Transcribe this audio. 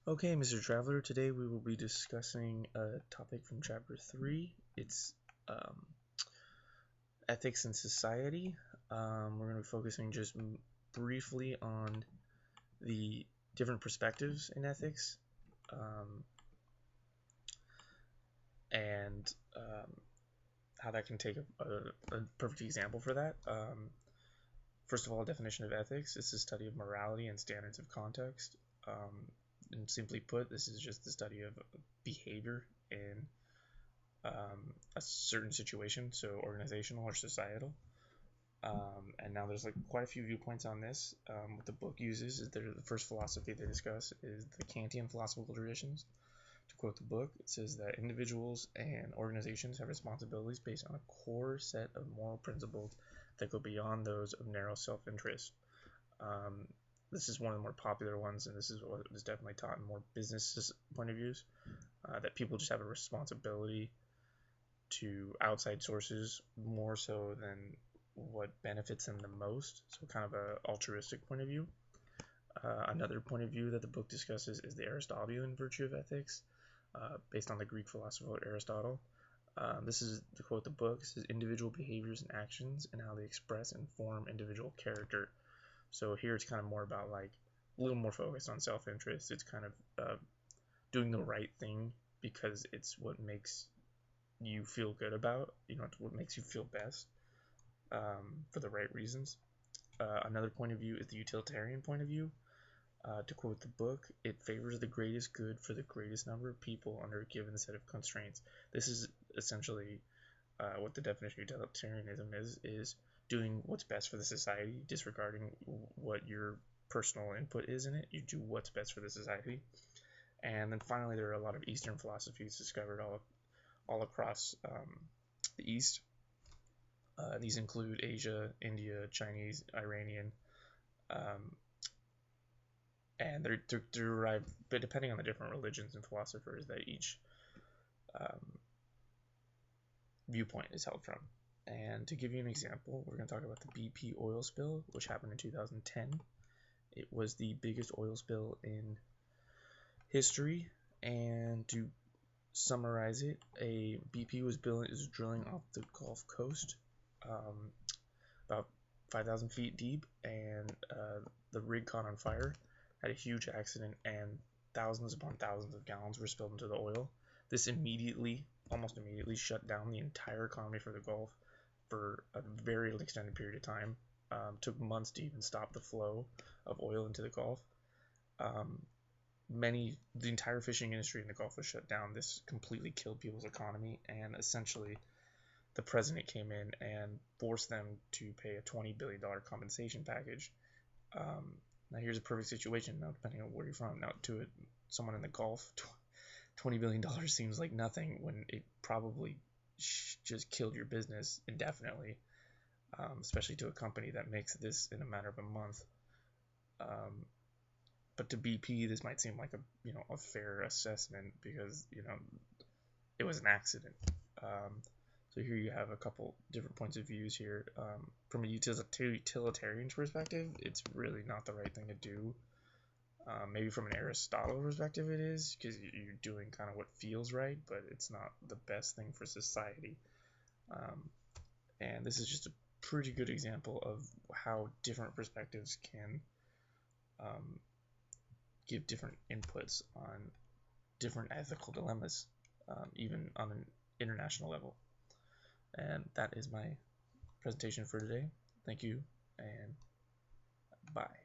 Okay, Mr. Traveler, today we will be discussing a topic from Chapter 3. It's um, Ethics and Society. We're going to be focusing just briefly on the different perspectives in ethics um, and how that can take a perfect example for that. First of all, definition of ethics is the study of morality and standards of context. And simply put, this is just the study of behavior in a certain situation, so organizational or societal. And now there's like quite a few viewpoints on this. What the book uses is the first philosophy they discuss is the Kantian philosophical traditions. To quote the book, it says that individuals and organizations have responsibilities based on a core set of moral principles that go beyond those of narrow self-interest. Um, this is one of the more popular ones, and this is what is definitely taught in more business point of views, that people just have a responsibility to outside sources more so than what benefits them the most. So kind of a altruistic point of view. Another point of view that the book discusses is the Aristotelian virtue of ethics, based on the Greek philosopher Aristotle. This is to quote the book. It says individual behaviors and actions and how they express and form individual character. So here it's kind of more about like a little more focused on self-interest. It's kind of doing the right thing because it's what makes you feel good about, it's what makes you feel best, for the right reasons. Another point of view is the utilitarian point of view. To quote the book, it favors the greatest good for the greatest number of people under a given set of constraints. This is essentially what the definition of utilitarianism is doing what's best for the society, disregarding what your personal input is in it. You do what's best for the society. And then finally, there are a lot of Eastern philosophies discovered all across the East. These include Asia, India, Chinese, Iranian, um, and they're derived, but depending on the different religions and philosophers that each um, viewpoint is held from. And to give you an example, we're going to talk about the BP oil spill, which happened in 2010. It was the biggest oil spill in history, and to summarize it, a BP was drilling off the Gulf Coast, about 5,000 feet deep, and the rig caught on fire, had a huge accident, and thousands upon thousands of gallons were spilled into the oil. This almost immediately, shut down the entire economy for the Gulf for a very extended period of time. Took months to even stop the flow of oil into the Gulf. The entire fishing industry in the Gulf was shut down. This completely killed people's economy, and essentially the president came in and forced them to pay a $20 billion compensation package. Now here's a perfect situation. Now, depending on where you're from, now to someone in the Gulf, $20 billion seems like nothing when it probably just killed your business indefinitely, especially to a company that makes this in a matter of a month. But to BP, this might seem like a fair assessment because it was an accident. So here you have a couple different points of views here. From a utilitarian perspective, it's really not the right thing to do. Maybe from an Aristotle perspective it is, because you're doing kind of what feels right, but it's not the best thing for society. And this is just a pretty good example of how different perspectives can give different inputs on different ethical dilemmas, even on an international level. And that is my presentation for today. Thank you, and bye.